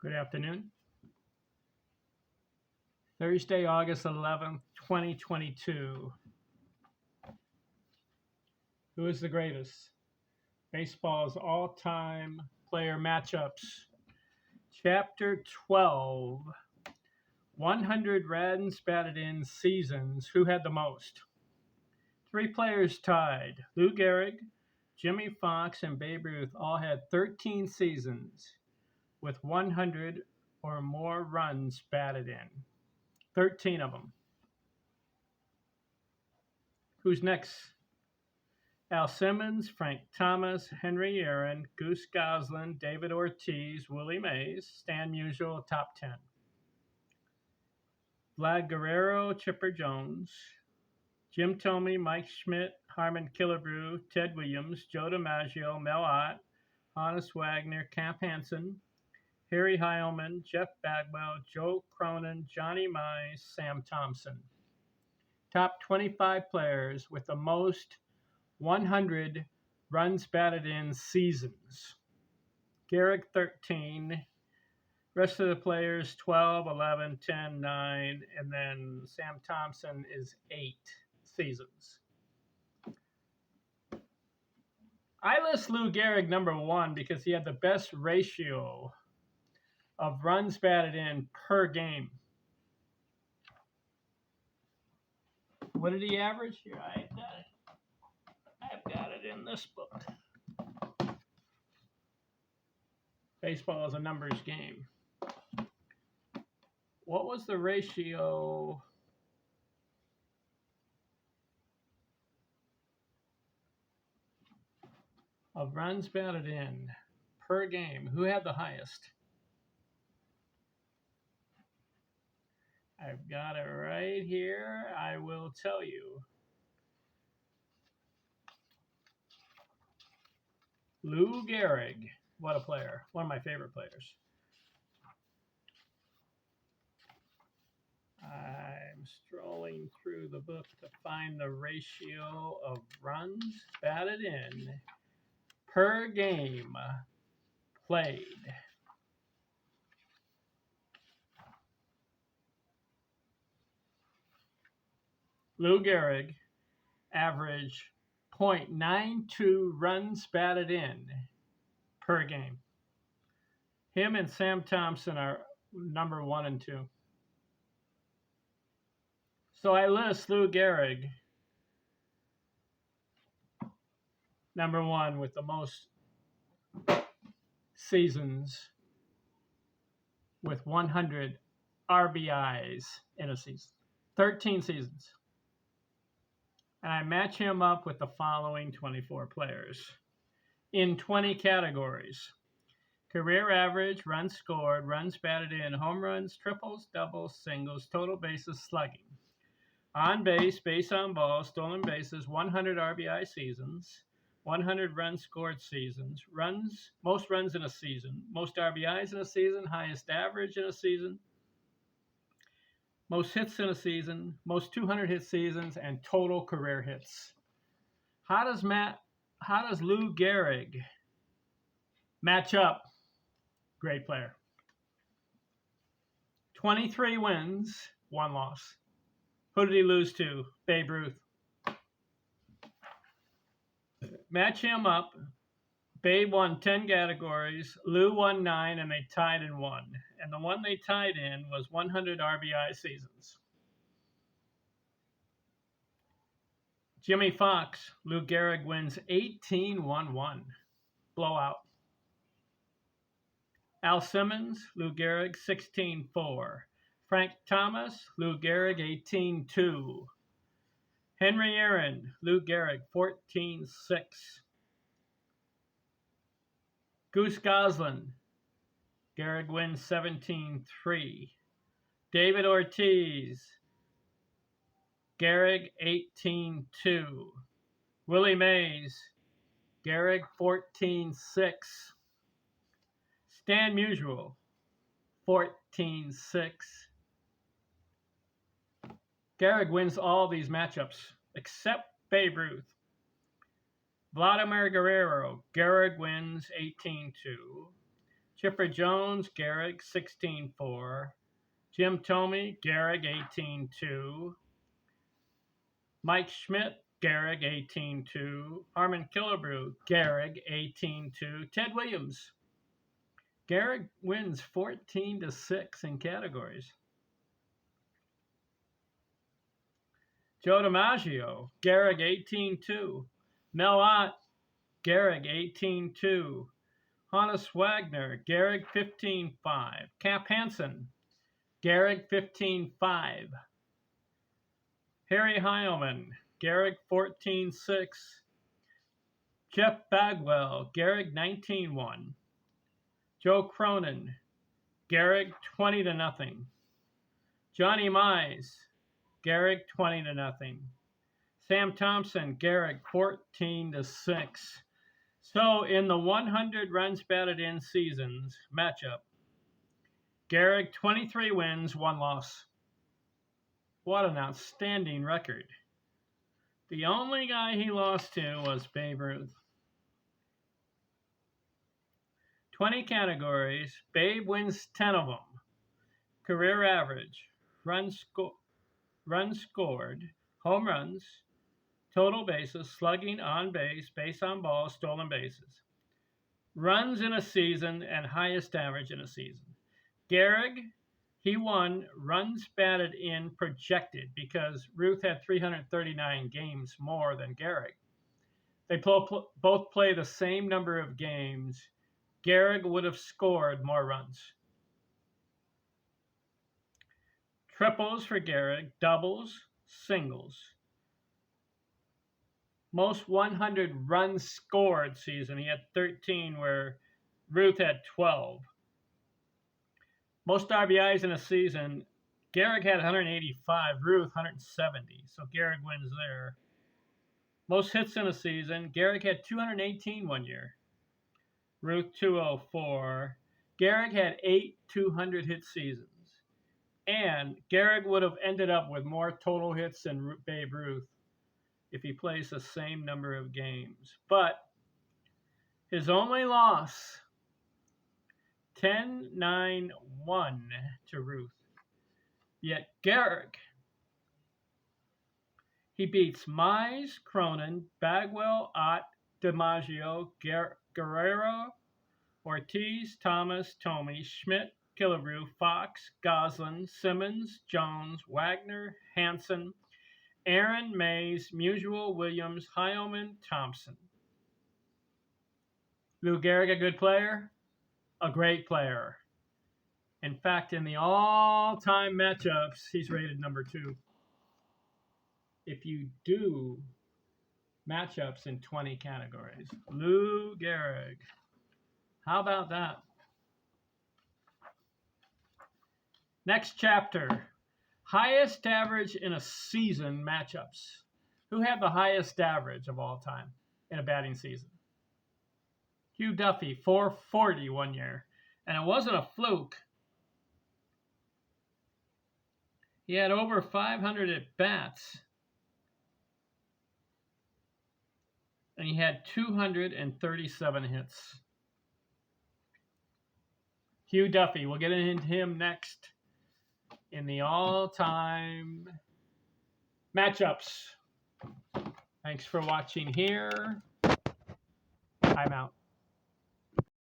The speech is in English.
Good afternoon. Thursday, August 11th, 2022. Who is the greatest? Baseball's all-time player matchups. Chapter 12. 100 runs batted in seasons. Who had the most? 3 players tied. Lou Gehrig, Jimmy Foxx, and Babe Ruth all had 13 seasons with 100 or more runs batted in. 13 of them. Who's next? Al Simmons, Frank Thomas, Henry Aaron, Goose Goslin, David Ortiz, Willie Mays, Stan Musial, top 10. Vlad Guerrero, Chipper Jones, Jim Thome, Mike Schmidt, Harmon Killebrew, Ted Williams, Joe DiMaggio, Mel Ott, Honus Wagner, Camp Hansen, Harry Heilman, Jeff Bagwell, Joe Cronin, Johnny Mize, Sam Thompson. Top 25 players with the most 100 runs batted in seasons. Gehrig 13, rest of the players 12, 11, 10, 9, and then Sam Thompson is 8 seasons. I list Lou Gehrig number 1 because he had the best ratio of runs batted in per game. What did he average? Here, I've got it in this book. Baseball is a numbers game. What was the ratio of runs batted in per game? Who had the highest? I've got it right here. I will tell you. Lou Gehrig. What a player. One of my favorite players. I'm strolling through the book to find the ratio of runs batted in per game played. Lou Gehrig averaged .92 runs batted in per game. Him and Sam Thompson are number 1 and 2. So I list Lou Gehrig number 1 with the most seasons with 100 RBIs in a season. 13 seasons. And I match him up with the following 24 players in 20 categories. Career average, runs scored, runs batted in, home runs, triples, doubles, singles, total bases, slugging. On base, base on ball, stolen bases, 100 RBI seasons, 100 runs scored seasons, runs, most runs in a season, most RBIs in a season, highest average in a season, most hits in a season, most 200 hit seasons, and total career hits. How does Lou Gehrig match up? Great player. 23 wins, 1 loss. Who did he lose to? Babe Ruth. Match him up. Babe won 10 categories, Lou won 9, and they tied in 1. And the one they tied in was 100 RBI seasons. Jimmy Foxx, Lou Gehrig wins 18-1-1. Blowout. Al Simmons, Lou Gehrig 16-4. Frank Thomas, Lou Gehrig 18-2. Henry Aaron, Lou Gehrig 14-6. Goose Goslin, Gehrig wins 17-3. David Ortiz, Gehrig 18-2. Willie Mays, Gehrig 14-6. Stan Musial 14-6. Gehrig wins all these matchups except Babe Ruth. Vladimir Guerrero, Gehrig wins 18-2. Chipper Jones, Gehrig, 16-4. Jim Thome, Gehrig, 18-2. Mike Schmidt, Gehrig, 18-2. Harmon Killebrew, Gehrig, 18-2. Ted Williams, Gehrig wins 14-6 in categories. Joe DiMaggio, Gehrig, 18-2. Mel Ott, Gehrig, 18-2. Hannes Wagner, Gehrig, 15-5. Camp Hansen, Gehrig, 15-5. Harry Heilman, Gehrig, 14-6. Jeff Bagwell, Gehrig, 19-1. Joe Cronin, Gehrig, 20-0. Johnny Mize, Gehrig, 20-0. Sam Thompson, Gehrig, 14-6. So in the 100 runs batted in seasons matchup, Gehrig, 23 wins, 1 loss. What an outstanding record. The only guy he lost to was Babe Ruth. 20 categories, Babe wins 10 of them. Career average, runs scored, home runs, total bases, slugging, on base, base on ball, stolen bases. Runs in a season and highest average in a season. Gehrig, he won runs batted in projected because Ruth had 339 games more than Gehrig. They both play the same number of games. Gehrig would have scored more runs. Triples for Gehrig, doubles, singles. Most 100 runs scored season, he had 13, where Ruth had 12. Most RBIs in a season, Gehrig had 185, Ruth 170, so Gehrig wins there. Most hits in a season, Gehrig had 218 one year, Ruth 204. Gehrig had 8 200-hit seasons, and Gehrig would have ended up with more total hits than Babe Ruth if he plays the same number of games. But his only loss, 10-9-1 to Ruth. Yet Gehrig, he beats Mize, Cronin, Bagwell, Ott, DiMaggio, Guerrero, Ortiz, Thomas, Thome, Schmidt, Killebrew, Fox, Goslin, Simmons, Jones, Wagner, Hansen, Aaron, Mays, Musial, Williams, Heilman, Thompson. Lou Gehrig, a good player? A great player. In fact, in the all-time matchups, he's rated number 2. If you do matchups in 20 categories, Lou Gehrig. How about that? Next chapter. Highest average in a season matchups. Who had the highest average of all time in a batting season? Hugh Duffy, 440 one year. And it wasn't a fluke. He had over 500 at-bats. And he had 237 hits. Hugh Duffy. We'll get into him next in the all-time matchups. Thanks for watching here. I'm out.